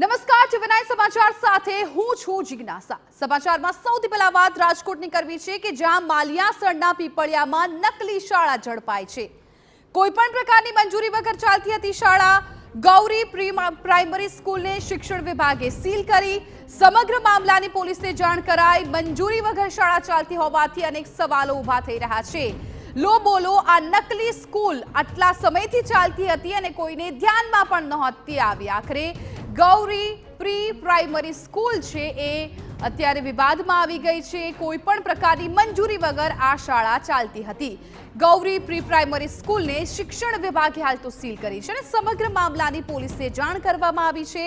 નમસ્કાર ટીવી9 સમાચાર સાથે હું છું જિજ્ઞાસા। સમાચારમાં સૌથી પહેલા વાત રાજકોટની કરવી છે કે જ્યાં માલિયાસણના પીપળિયામાં નકલી શાળા ઝડપાઈ છે। કોઈપણ પ્રકારની મંજૂરી વગર ચાલતી હતી શાળા। ગૌરી પ્રાઇમરી સ્કૂલને શિક્ષણ વિભાગે સીલ કરી। સમગ્ર મામલાની પોલીસને જાણ કરાઈ। મંજૂરી વગર શાળા ચાલતી હોવાથી અનેક સવાલો ઊભા થઈ રહ્યા છે। લો બોલો આ નકલી સ્કૂલ આટલા સમયથી ચાલતી હતી અને કોઈને ધ્યાનમાં પણ નહોતી આવી। આખરે ગૌરી પ્રી પ્રાઇમરી સ્કૂલ છે એ અત્યારે વિવાદમાં આવી ગઈ છે। કોઈ પણ પ્રકારની મંજૂરી વગર આ શાળા ચાલતી હતી। ગૌરી પ્રી પ્રાઇમરી સ્કૂલને શિક્ષણ વિભાગે હાલ તો સીલ કરી છે અને સમગ્ર મામલાની પોલીસને જાણ કરવામાં આવી છે।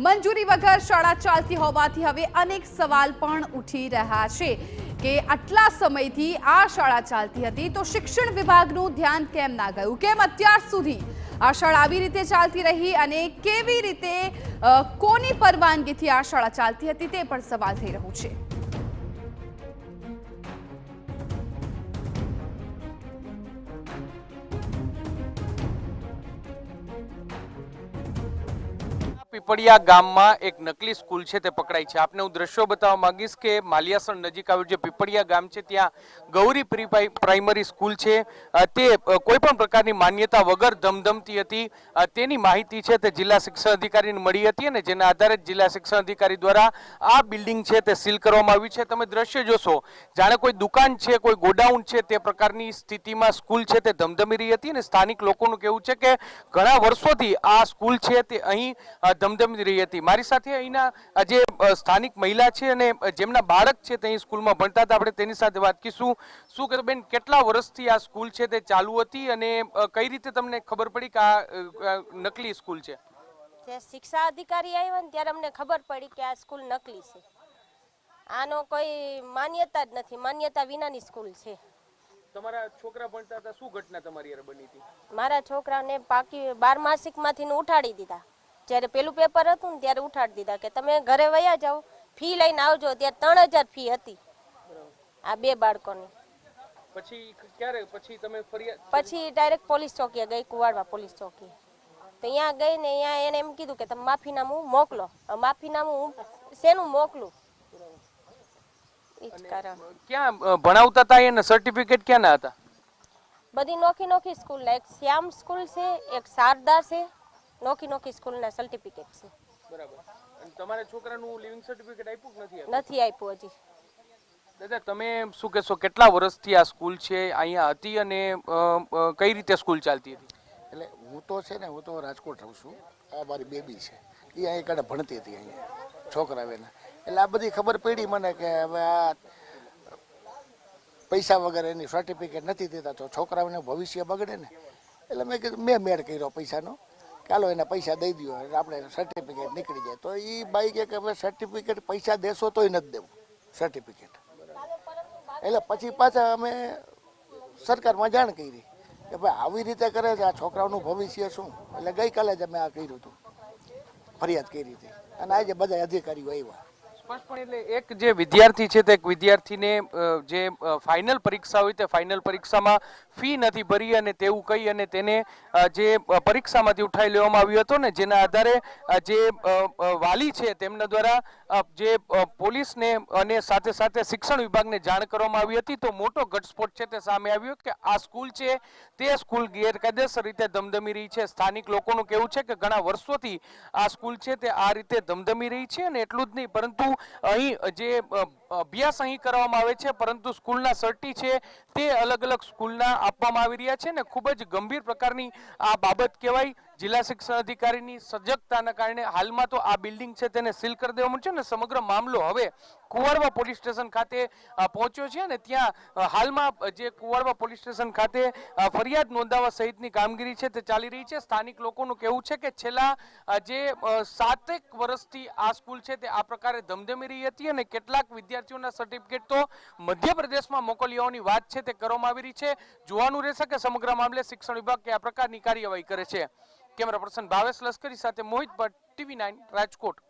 મંજૂરી વગર શાળા ચાલતી હોવાથી હવે અનેક સવાલ પણ ઉઠી રહ્યા છે કે આટલા સમયથી આ શાળા ચાલતી હતી તો શિક્ષણ વિભાગનું ધ્યાન કેમ ના ગયું, કેમ અત્યાર સુધી આ શાળા આવી રીતે ચાલતી રહી અને કેવી રીતે કોની પરવાનગીથી આ શાળા ચાલતી હતી તે પણ સવાલ થઈ રહ્યો છે। પીપળિયા ગામમાં એક નકલી સ્કૂલ છે તે પકડાઈ છે। આપને હું દ્રશ્યો બતાવવા માંગીશ કે માલિયાસણ નજીક આવેલું જે પીપળિયા ગામ છે ત્યાં ગૌરી પ્રી પ્રાઇમરી સ્કૂલ છે તે કોઈ પણ પ્રકારની માન્યતા વગર ધમધમતી હતી તેની માહિતી છે તે જિલ્લા શિક્ષણ અધિકારીને મળી હતી અને જેના આધારે જિલ્લા શિક્ષણ અધિકારી દ્વારા આ બિલ્ડિંગ છે તે સીલ કરવામાં આવી છે। તમે દ્રશ્ય જોશો જાણે કોઈ દુકાન છે, કોઈ ગોડાઉન છે તે પ્રકારની સ્થિતિમાં સ્કૂલ છે તે ધમધમી રહી હતી અને સ્થાનિક લોકોનું કહેવું છે કે ઘણા વર્ષોથી આ સ્કૂલ છે તે અહીં ધમધમી રહી હતી। મારી સાથે અહીંના જે સ્થાનિક મહિલા છે અને જેમના બાળક છે તે અહીં સ્કૂલમાં ભણતા હતા, આપણે તેની સાથે વાત કરીશું। શું કરો બેન, કેટલા વર્ષથી આ સ્કૂલ છે તે ચાલુ હતી અને કઈ રીતે તમને ખબર પડી કે આ નકલી સ્કૂલ છે? જે શિક્ષા અધિકારી આવ્યા ને ત્યારે અમને ખબર પડી કે આ સ્કૂલ નકલી છે। આનો કોઈ માન્યતા જ નથી, માન્યતા વિનાની સ્કૂલ છે। તમારા છોકરા ભણતા હતા, શું ઘટના તમારી યાર બની હતી? મારા છોકરાને પાકી 12 માસિકમાંથી ઉઠાડી દીધા। જ્યારે પેલું પેપર હતું ને ત્યારે ઉઠાડી દીધા કે તમે ઘરે વયા જાઓ, ફી લઈને આવજો। ત્યારે 3000 ફી હતી આ બે બાળકોની। પછી ક્યારે પછી તમે ફરિયાદ? પછી ડાયરેક્ટ પોલીસ ચોકીએ ગઈ, કુવાડવા પોલીસ ચોકીએ। તો ત્યાં ગઈ ને ત્યાં એને એમ કીધું કે તમે માફીનામું મોકલો। માફીનામું હું શેનું મોકલું એ જ કારણ। ક્યાં ભણાવતા હતા એને સર્ટિફિકેટ ક્યાંના હતા? બધી નોખી નોખી સ્કૂલના, એક શ્યામ સ્કૂલ છે, એક શારદા છે, નોખી નોખી સ્કૂલના સર્ટિફિકેટ છે। બરાબર। અને તમારા છોકરાનું લિવિંગ સર્ટિફિકેટ આપ્યું કે નથી? નથી આપ્યું હજી। દાદા તમે શું કહેશો, કેટલા વર્ષથી આ સ્કૂલ છે અહીંયા હતી અને કઈ રીતે સ્કૂલ ચાલતી હતી? એટલે હું તો છે ને, હું તો રાજકોટ રહું છું। આ મારી બેબી છે એ અહીં કાંઈ ભણતી હતી અહીંયા છોકરાઓને। એટલે આ બધી ખબર પડી મને કે હવે આ પૈસા વગર એની સર્ટિફિકેટ નથી દેતા તો છોકરાઓને ભવિષ્ય બગડે ને। એટલે મેં કીધું મેં મેળ કર્યો પૈસાનો, ચાલો એને પૈસા દઈ દો એટલે આપણે સર્ટિફિકેટ નીકળી જાય। તો એ બાઈ કે હવે સર્ટિફિકેટ પૈસા દેશો તોય નથી દેવું સર્ટિફિકેટ। એટલે પછી પાછા અમે સરકારમાં જાણ કરી કે ભાઈ આવી રીતે કરે છે, આ છોકરાઓનું ભવિષ્ય શું। એટલે ગઈકાલે જ અમે આ કર્યું હતું, ફરિયાદ કરી હતી અને આજે બધા અધિકારીઓ આવ્યા। સ્પષ્ટપણે એટલે એક જે વિદ્યાર્થી છે તે એક વિદ્યાર્થીને જે ફાઇનલ પરીક્ષા હોય તે ફાઇનલ પરીક્ષામાં ફી નથી ભરી અને તેવું કહી અને તેને જે પરીક્ષામાંથી ઉઠાવી લેવામાં આવ્યો હતો ને જેના આધારે જે વાલી છે તેમના દ્વારા જે પોલીસને અને સાથે સાથે શિક્ષણ વિભાગને જાણ કરવામાં આવી હતી તો મોટો ઘટસ્ફોટ છે તે સામે આવ્યો કે આ સ્કૂલ છે તે સ્કૂલ ગેરકાયદેસર રીતે ધમધમી રહી છે। સ્થાનિક લોકોનું કહેવું છે કે ઘણા વર્ષોથી આ સ્કૂલ છે તે આ રીતે ધમધમી રહી છે અને એટલું જ નહીં પરંતુ અહીં જે અભ્યાસ અહીં કરવામાં આવે છે પરંતુ સ્કૂલના સર્ટી છે તે અલગ અલગ સ્કૂલના આપવામાં આવી રહ્યા છે ને ખૂબ જ ગંભીર પ્રકારની આ બાબત કહેવાય। જિલ્લા શિક્ષણ અધિકારીની સજગતાના કારણે હાલમાં તો આ બિલ્ડિંગ છે તેને સીલ કરી દેવામાં છે ને સમગ્ર મામલો હવે કુવાડવા પોલીસ સ્ટેશન ખાતે પહોંચ્યો છે અને ત્યાં હાલમાં જે કુવાડવા પોલીસ સ્ટેશન ખાતે ફરિયાદ નોંધાવવા સહિતની કામગીરી છે તે ચાલી રહી છે। સ્થાનિક લોકોનું કહેવું છે કે છેલ્લા જે 7 વર્ષથી આ સ્કૂલ છે તે આ પ્રકારે ધમધમી રહી હતી અને કેટલાક વિદ્યાર્થીઓના સર્ટિફિકેટ તો મધ્યપ્રદેશમાં મોકલવાની વાત છે તે કરવામાં આવી રહી છે। જોવાનું રહેશે કે સમગ્ર મામલે શિક્ષણ વિભાગ કે આ પ્રકારની કાર્યવાહી કરે છે। કેમેરા પર્સન ભાવેશ લશ્કરી સાથે મોહિત ભટ્ટ, ટીવી9 રાજકોટ।